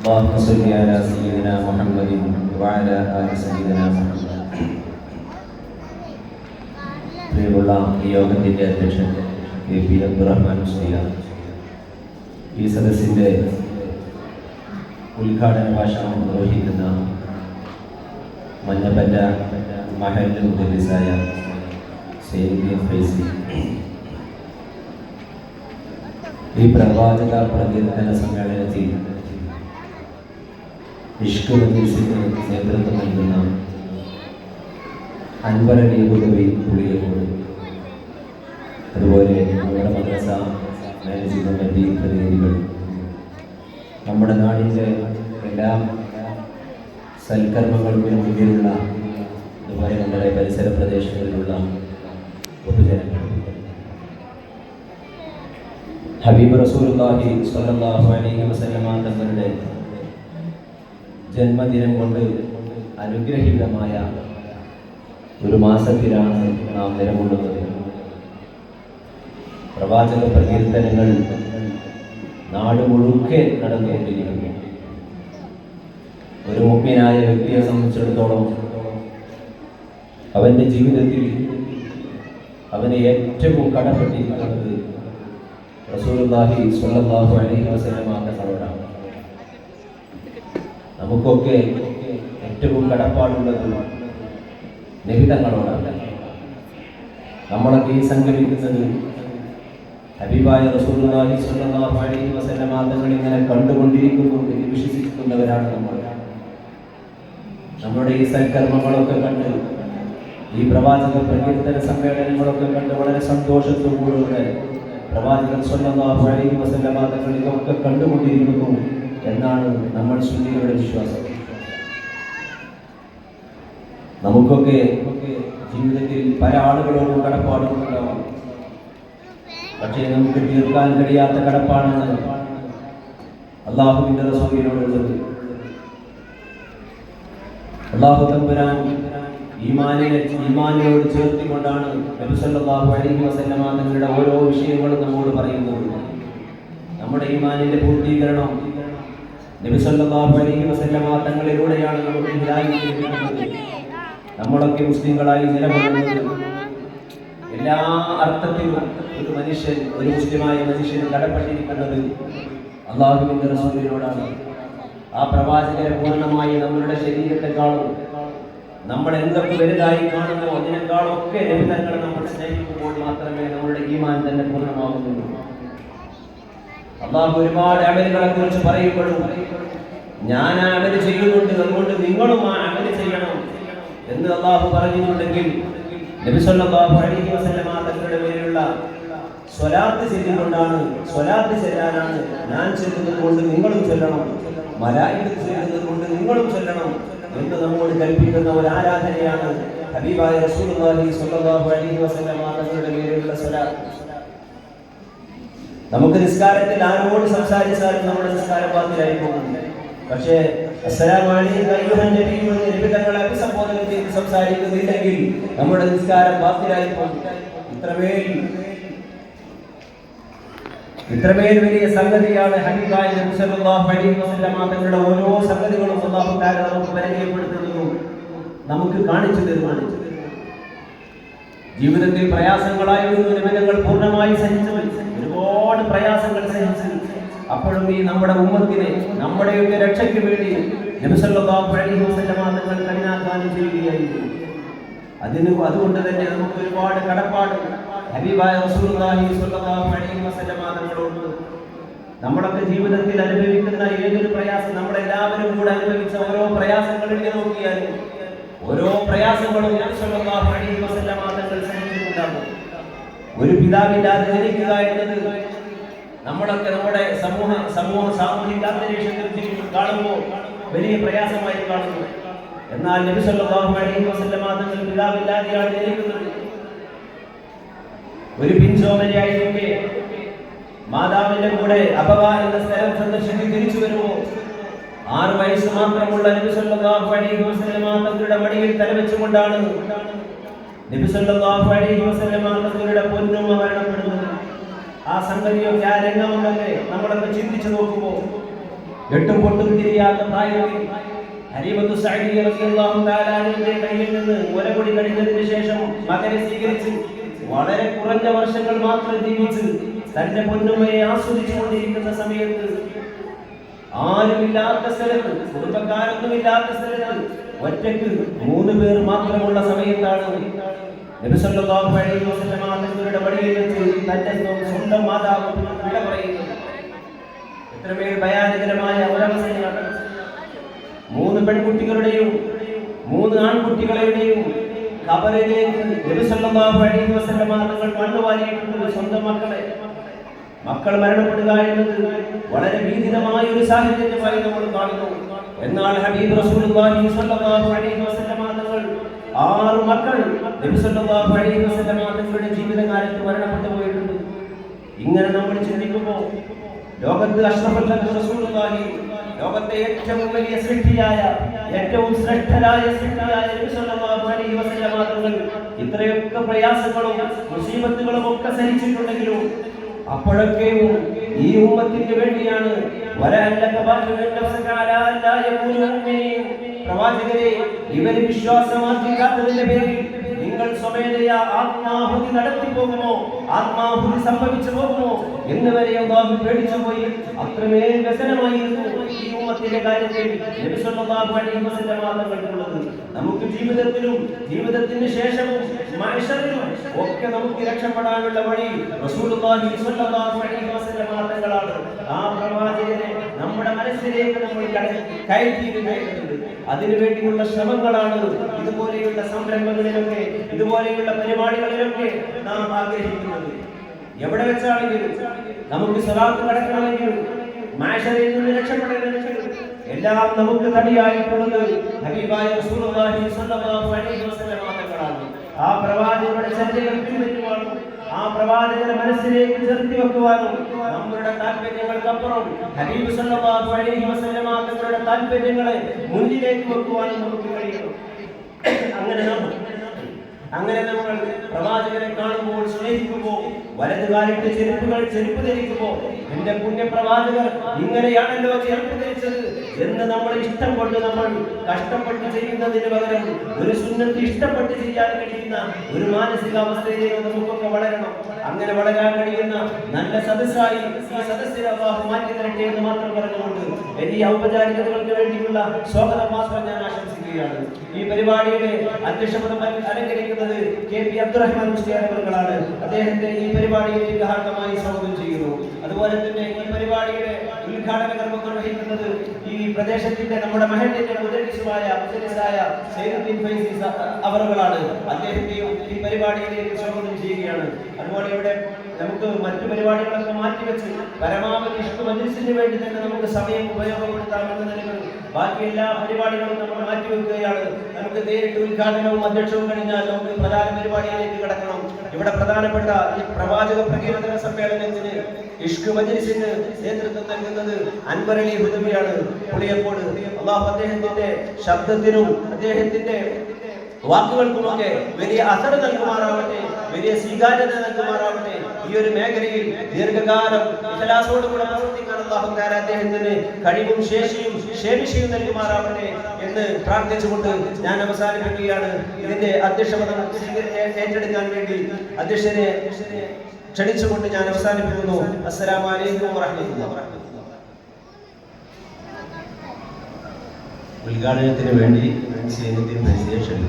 اللهم صل على سيدنا محمد وعلى آل سيدنا محمد. പ്രിയമുള്ള ഈ യോഗത്തിൻ്റെ അധ്യക്ഷൻ കെ പി അബ്ദുറഹ്മാൻ മുസ്ലിയാർ, ഈ സദസ്സിൻ്റെ ഉദ്ഘാടന ഭാഷണം നിർവഹിക്കുന്ന മഞ്ഞപ്പറ്റ മഹല്ല് മുദ്രിസായ സയ്യിദ് ഫൈസി, ഈ പ്രവാചക പ്രകീർത്തന സമ്മേളനത്തിൽ ഇഷ്ക് മജ്‌ലിസിന് നേതൃത്വം നൽകുന്ന അൻവർ അലി ഹുദവി പുളിയക്കോട്, അതുപോലെ നമ്മുടെ മദ്രസ മാനേജിംഗ് കമ്മിറ്റി പ്രതിനിധികൾ, നമ്മുടെ നാടിൻ്റെ എല്ലാ സൽക്കർമ്മങ്ങൾക്കും മുന്നിലുള്ള, അതുപോലെ നമ്മുടെ പരിസര പ്രദേശങ്ങളിലുള്ള പൊതുജനങ്ങൾ, ഹബീബ് റസൂലുള്ളാഹി സ്വല്ലല്ലാഹു അലൈഹി വസല്ലമ തങ്ങളുടെ ജന്മദിനം കൊണ്ട് അനുഗ്രഹീതമായ ഒരു മാസത്തിലാണ് നാം നിലകൊള്ളുന്നത്. പ്രവാചക പ്രകീർത്തനങ്ങൾ നാട് മുഴുക്കെ നടന്നുകൊണ്ടിരിക്കുന്നു. ഒരു മുഅ്മിനായ വ്യക്തിയെ സംബന്ധിച്ചിടത്തോളം അവൻ്റെ ജീവിതത്തിൽ അവന് ഏറ്റവും കടപ്പെട്ടിരിക്കുന്നത് റസൂലുള്ളാഹി സ്വല്ലല്ലാഹു അലൈഹി വസല്ലമ തങ്ങളോടാണ്. നമുക്കൊക്കെ ഏറ്റവും കടപ്പാടുള്ളത് നബി തങ്ങളോടാണ്. നമ്മളൊക്കെ ഈ സംഘടിപ്പിക്കുന്നത് ഹബീബായ റസൂലുള്ളാഹി സ്വല്ലല്ലാഹു അലൈഹി വസല്ലമ തങ്ങൾ ഇങ്ങനെ കണ്ടുകൊണ്ടിരിക്കുന്നു എന്ന് വിശ്വസിക്കുന്നവരാണ് നമ്മൾ. നമ്മുടെ ഈ സൽക്കർമ്മങ്ങളൊക്കെ കണ്ട്, ഈ പ്രവാചക പ്രകീർത്തന സമ്മേളനങ്ങളൊക്കെ കണ്ട് വളരെ സന്തോഷത്തോടുകൂടെ പ്രവാചകൻ സ്വല്ലല്ലാഹു അലൈഹി വസല്ലമ തങ്ങൾ ഇതൊക്കെ കണ്ടുകൊണ്ടിരിക്കുന്നു എന്നാണ് നമ്മൾ സുന്നികളുടെ വിശ്വാസം. നമുക്കൊക്കെ ജീവിതത്തിൽ പല ആളുകളോടും കടപ്പാടുകളുണ്ടാവും. പക്ഷേ നമുക്ക് തീർക്കാൻ കഴിയാത്ത കടപ്പാടാണ് അല്ലാഹുവിൻ്റെ റസൂലിനോടുള്ളത്. അല്ലാഹു തമ്പുരാൻ ഈമാനിനോട് ചേർത്തിക്കൊണ്ടാണ് നബി സല്ലല്ലാഹു അലൈഹി വസല്ലമ തങ്ങളുടെ ഓരോ വിഷയങ്ങളും നമ്മോട് പറയുന്നത്. നമ്മുടെ ഈമാനിന്റെ പൂർത്തീകരണം നബി സല്ലല്ലാഹു അലൈഹി വസല്ലമ തങ്ങളിലൂടെയാണ് നമുക്ക് ഹിദായത്ത് ലഭിക്കുന്നത്. നമ്മളൊക്കെ മുസ്ലിങ്ങളായി നിലകൊള്ളുന്നത് എല്ലാ അർത്ഥത്തിലും ഒരു മുസ്ലിമായ മനുഷ്യൻ കടപ്പെട്ടിരിക്കുന്നത് അല്ലാഹുവിൻ്റെ റസൂലിനോടാണ്. ആ പ്രവാചകരെ പൂർണ്ണമായി നമ്മളുടെ ശരീരത്തെക്കാളും നമ്മൾ എന്തൊക്കെ വലുതായി കാണുന്നോ അതിനേക്കാളൊക്കെ നബി തങ്ങളെ നമ്മൾ സ്നേഹിക്കുമ്പോൾ മാത്രമേ നമ്മുടെ ഈമാൻ തന്നെ പൂർണ്ണമാകുന്നുള്ളൂ. അല്ലാഹു ഒരുപാട് അമലുകളെ കുറിച്ച് പറയുമ്പോഴും ഞാൻ ആ അമല് ചെയ്യുന്നുണ്ട്, അതുകൊണ്ട് നിങ്ങളും ആ അമല് ചെയ്യണം എന്ന് അല്ലാഹു പറഞ്ഞിട്ടുണ്ടെങ്കിൽ നബി സല്ലല്ലാഹു അലൈഹി വസല്ലമ തങ്ങളുടെ മേലുള്ള സ്വലാത്ത് ചൊല്ലിക്കൊണ്ടാണ്, സ്വലാത്ത് ചെല്ലാനാണ് ഞാൻ ചൊല്ലുന്നത് കൊണ്ട് നിങ്ങളും ചൊല്ലണം, മലായികത്ത് ചൊല്ലുന്നത് കൊണ്ട് നിങ്ങളും ചൊല്ലണം എന്ന് നമ്മോട് കൽപ്പിക്കുന്ന ഒരു ആരാധനയാണ് ഹബീബായ റസൂലുള്ളാഹി സ്വല്ലല്ലാഹു അലൈഹി വസല്ലമ തങ്ങളുടെ മേലുള്ള സ്വലാത്ത്. നമുക്ക് നിസ്കാരത്തിൽ ആരോട് സംസാരിച്ചാലും നമ്മുടെ നിസ്കാരം ബാത്തിലായി പോകും. പക്ഷേ അസ്സലാമു അലൈക അയ്യുഹൻ നബി എന്ന് നബി തങ്ങളെ അഭിസംബോധന ചെയ്ത് സംസാരിക്കുന്നില്ലെങ്കിൽ നമ്മുടെ നിസ്കാരം ബാത്തിലായി പോകും. ഇത്രമേൽ വലിയ സംഗതിയാണ് ഹബീബായ നബി സല്ലല്ലാഹു അലൈഹി വസല്ലമ തങ്ങളുടെ ഓരോ സംഗതികളും അല്ലാഹു തആല നമുക്ക് പരിചയപ്പെടുത്തുന്നു, നമുക്ക് കാണിച്ചു തരുന്നു. ജീവിതത്തിൽ പ്രയാസങ്ങളായിരുന്നു നിമിത്തങ്ങൾ പൂർണ്ണമായി സഹിച്ചു, ഒരുപാട് പ്രയാസങ്ങൾ സഹിച്ചു. അപ്പോഴും ഈ നമ്മുടെ ഉമ്മത്തിനെ, നമ്മുടെയൊക്കെ രക്ഷയ്ക്ക് വേണ്ടി നബി സല്ലല്ലാഹു അലൈഹി വസല്ലമ തങ്ങൾ കഠിനാധ്വാനം ചെയ്യുകയായിരുന്നു. അതുകൊണ്ട് തന്നെ നമുക്ക് ഒരുപാട് കടപ്പാട് ഹബീബായ റസൂലുള്ളാഹി സ്വല്ലല്ലാഹു അലൈഹി വസല്ലമ തങ്ങളോട്. നമ്മളൊക്കെ ജീവിതത്തിൽ അനുഭവിക്കുന്ന ഏതൊരു പ്രയാസം, നമ്മളെല്ലാവരും കൂടെ അനുഭവിച്ച ഓരോ പ്രയാസങ്ങൾ എഴുതി നോക്കിയാലും ഓരോ പ്രയാസങ്ങളും നബി സല്ലല്ലാഹു അലൈഹി വസല്ലമ തങ്ങൾ സഹിച്ചിട്ടുണ്ടാകും. ഒരു പിതാവില്ലാതെ ജനിക്കുക എന്നത് നമ്മളൊക്കെ നമ്മുടെ സാമൂഹിക അന്തരീക്ഷത്തിൽ കാണുമ്പോൾ വലിയ പ്രയാസമായി കാണുന്നു. എന്നാൽ നബി സല്ലല്ലാഹു അലൈഹി വസല്ലമ തങ്ങൾ പിതാവില്ലാതെയാണ് ജനിക്കുന്നത്. ഒരു പിൻചോമനയായിരിക്കെ മാതാവിന്റെ കൂടെ അബവ എന്ന സ്ഥലം സന്ദർശിച്ച് തിരിച്ചു വരുമ്പോൾ 6 വയസ്സ് മാത്രമുള്ള നബി സല്ലല്ലാഹു അലൈഹി വസല്ലമ തങ്ങളുടെ മടിയിൽ തലവെച്ചുകൊണ്ടാണ് നബി സല്ലല്ലാഹു അലൈഹി വസല്ലമ തങ്ങളുടെ പൊന്നുമ്മ മരണപ്പെടുന്നത്. ആ സംഗതിയൊക്കെ, ആ രംഗമൊക്കെ നമ്മളൊക്കെ ചിന്തിച്ചു നോക്കുമ്പോൾ എട്ടും പൊട്ടും തിരിയാത്ത പ്രായത്തിൽ ഹലീമത്തു സഅദിയ്യ റളിയല്ലാഹു തആല അൻഹയുടെ കയ്യിൽ നിന്ന് ഒരകൊടി കഴിഞ്ഞതിന് ശേഷം മകനെ സ്വീകരിച്ച് വളരെ കുറഞ്ഞ വർഷങ്ങൾ മാത്രം ജീവിച്ച് തന്റെ പൊന്നുമ്മയെ ആസ്വദിച്ചുകൊണ്ടിരിക്കുന്ന സമയത്ത് ആരുമില്ലാത്ത സ്ഥലത്ത്, കുടുംബക്കാരൊന്നുമില്ലാത്ത സ്ഥലത്ത് ഒറ്റയ്ക്ക് 3 പേർ മാത്രമുള്ള സമയത്താണ് നബി സല്ലല്ലാഹു അലൈഹി വസല്ലം തങ്ങളുടെ വഴിയിൽ വെച്ച് തന്റെ സ്വന്തം മാതാവ് വിട പറയുന്നത്. എത്രമേൽ ഭയാനകരമായ ഒരവസ്ഥയാണ്. 3 പെൺകുട്ടികളുടെയും 3 ആൺകുട്ടികളുടെയും ഖബറിലേക്ക് നബി സല്ലല്ലാഹു അലൈഹി വസല്ലം തങ്ങൾ മണ്ണ് വാരിയിട്ടുണ്ട്. സ്വന്തം മക്കൾ മരണപ്പെടുക എന്നത് വളരെ ഭീതിതമായ ഒരു സാഹചര്യമായി നമ്മൾ കാണുന്നു. എന്നാൽ ഹബീബ് റസൂലുള്ളാഹി സ്വല്ലല്ലാഹു അലൈഹി വസല്ലം തങ്ങൾ 6 മക്കൾ നബി സല്ലല്ലാഹു അലൈഹി വസല്ലം തങ്ങളുടെ ജീവിതകാലത്ത് മരണപ്പെട്ടു പോയിട്ടുണ്ട്. ഇങ്ങനെ നമ്മൾ ചിന്തിക്കുമ്പോൾ ലോകത്ത് അഷ്റഫുൽ ഖൽഖ് റസൂലുള്ളാഹി, ലോകത്തെ ഏറ്റവും വലിയ സൃഷ്ടിയായ, ഏറ്റവും ശ്രേഷ്ഠരായ സൃഷ്ടിയായ നബി സല്ലല്ലാഹു അലൈഹി വസല്ലം തങ്ങൾ ഇത്രയൊക്കെ പ്രയാസങ്ങളും മുസീബത്തുകളും ഒക്കെ സഹിച്ചിട്ടുണ്ടെങ്കിലും അപ്പോഴൊക്കെയും ഈ ഉമ്മത്തിന് വേണ്ടിയാണ് പ്രവാചകരെ, ഇവര് വിശ്വാസമാർജിക്കാത്തതിന്റെ പേരിൽ നിങ്ങൾ സ്വമേധയാ ആത്മാഹുതി നടത്തി പോകുമോ, ആത്മാഹുതി സംഭവിച്ചു പോകുമോ എന്ന് വരെ അല്ലാഹു പേടിച്ചു പോയി. അത്രമേൽ വ്യസനമായിരുന്നു ഈ ഉമ്മത്തിന്റെ കാര്യത്തിൽ നബി സല്ലല്ലാഹു അലൈഹി വസല്ലം തങ്ങൾക്കുള്ളത്. നമുക്ക് ജീവിതത്തിലും ജീവിതത്തിന് ശേഷവും മഹ്ശറിലും ഒക്കെ നമുക്ക് രക്ഷപ്പെടാനുള്ള വഴി റസൂലുള്ളാഹി സ്വല്ലല്ലാഹു അലൈഹി വസല്ലം തങ്ങളാണ്. ആ പ്രവാചകനെ നമ്മുടെ മനസ്സിലേക്ക് നമ്മൾ കയറ്റിയിരിക്കേണ്ടതുണ്ട്. അതിനുവേണ്ടിയുള്ള ശ്രമങ്ങളാണ് ഇതുപോലെയുള്ള സംരംഭങ്ങളിലൊക്കെ, ഇതുപോലെയുള്ള പരിപാടികളിലൊക്കെ നാം ആഗ്രഹിക്കുന്നത്. എവിടെ വെച്ചാണെങ്കിലും നമുക്ക് സ്വലാത്ത് നടക്കണമെങ്കിലും മഹ്ശറിൽ നിന്ന് രക്ഷപ്പെടണമെങ്കിലും എല്ലാം നമുക്ക് തടിയായിട്ടുള്ളത് ഹബീബായ റസൂലുള്ളാഹി സ്വല്ലല്ലാഹു അലൈഹി വസല്ലം തങ്ങളാണ്. ആ പ്രവാചകരുടെ ചര്യകൾ പിൻപറ്റുവാനും ആ പ്രവാചകരുടെ മനസ്സിലേക്ക് ചേർത്തി വെക്കുവാനും നമ്മുടെ താല്പര്യങ്ങൾക്കപ്പുറം ഹബീബ് സല്ലല്ലാഹു അലൈഹി വസല്ലം തങ്ങളുടെ താല്പര്യങ്ങളെ മുന്നിലേക്ക് വെക്കുവാനും നമുക്ക് കഴിയണം. അങ്ങനെ നമ്മൾ പ്രവാചകരെ കാണുമ്പോൾ, സ്നേഹിക്കുമ്പോൾ, വലതുകാലിട്ട് ചെരുപ്പ് ധരിക്കുമ്പോൾ എന്റെ പുണ്യ പ്രവാചകർ ഇങ്ങനെയാണല്ലോ ചെരുപ്പ് ധരിച്ചത് എന്ന് നമ്മൾ ഇഷ്ടം കൊണ്ട് നമ്മൾ കഷ്ടപ്പെട്ട് ചെയ്യുന്നതിന് പകരം ഒരു സുന്നത്ത് ഇഷ്ടപ്പെട്ട് ചെയ്യാൻ കഴിയുന്ന ഒരു മാനസികാവസ്ഥയിലേക്ക് നമുക്കൊക്കെ വളരണം. അങ്ങനെ വളരാൻ കഴിയുന്ന നല്ല സദസ്സായി ഈ സദസ്സിനെ അല്ലാഹു മാറ്റി തരട്ടെ എന്ന് മാത്രം പറഞ്ഞുകൊണ്ട് ഈ ഔപചാരികതകൾക്ക് വേണ്ടിയുള്ള സ്വാഗതം മാത്രം ഞാൻ ആശംസിക്കുകയാണ്. ഈ പരിപാടിയുടെ അധ്യക്ഷപദം അലങ്കരിക്കുന്നത് കെ.പി. അബ്ദുറഹ്മാൻ മുസ്ലിയാർ അവർകളാണ്. അദ്ദേഹത്തെ ഈ പരിപാടിയിലേക്ക് ഹാർദമായി സ്വാഗതം ചെയ്യുന്നു. അതുപോലെ തന്നെ ഈ പരിപാടിയുടെ ഉദ്ഘാടന കർമ്മം നിർവഹിക്കുന്നത് ഈ പ്രദേശത്തിന്റെ, നമ്മുടെ മഹല്ലിന്റെ മുദരിസായ സൈനുദ്ദീൻ ഫൈസി അവറുകളാണ്. അദ്ദേഹത്തെയും ഈ പരിപാടിയിലേക്ക് സ്വാഗതം ചെയ്യുകയാണ്. അതുപോലെ ഇവിടെ നമുക്ക് മറ്റു പരിപാടികളൊക്കെ മാറ്റിവെച്ച് പരമാവധി ഇഷ്ക് മജ്‌ലിസിന് വേണ്ടി തന്നെ നമുക്ക് സമയം ഉപയോഗപ്പെടുത്താമെന്ന നിലയിൽ ബാക്കി എല്ലാ പരിപാടികളും നമ്മൾ മാറ്റിവെക്കുകയാണ്. നമുക്ക് നേരിട്ട് ഉദ്ഘാടനവും അധ്യക്ഷവും കഴിഞ്ഞാൽ നമുക്ക് പ്രധാന പരിപാടിയിലേക്ക് കടക്കണം. ഇവിടെ പ്രധാനപ്പെട്ട ഈ പ്രവാചക പ്രകീർത്തന സമ്മേളനത്തിന് ഇഷ്ക് മജ്‌ലിസിന് നേതൃത്വം നൽകുന്നത് അൻവർ അലി ഹുദവിയാണ്, പുളിയക്കോട്. അല്ലാഹു അദ്ദേഹത്തിന്റെ ശബ്ദത്തിനും അദ്ദേഹത്തിന്റെ വാക്കുകൾക്കുമൊക്കെ വലിയ അസർ നൽകുമാറാവട്ടെ, വലിയ സ്വീകാര്യത നൽകുമാറാവട്ടെ. ഈ ഒരു മേഖലയിൽ ദീർഘകാലം ഇഖ്ലാസോടുകൂടെ പ്രവർത്തിക്കാൻ അല്ലാഹു തആല അദ്ദേഹത്തിന് കഴിവും ശേഷിയും നൽകുമാറാവട്ടെ എന്ന് പ്രാർത്ഥിച്ചുകൊണ്ട് ഞാൻ അവസാനിപ്പിക്കുകയാണ്. ഇതിന്റെ അധ്യക്ഷപദം ഏറ്റെടുക്കാൻ വേണ്ടി അധ്യക്ഷനെ ക്ഷണിച്ചുകൊണ്ട് ഞാൻ അവസാനിപ്പിക്കുന്നു. അസ്സലാമു അലൈക്കും വറഹ്മത്തുള്ളാഹി. ഉദ്ഘാടനത്തിന് വേണ്ടി സൈനുദ്ദീൻ ഫൈസിയെ ക്ഷണിക്കുന്നു.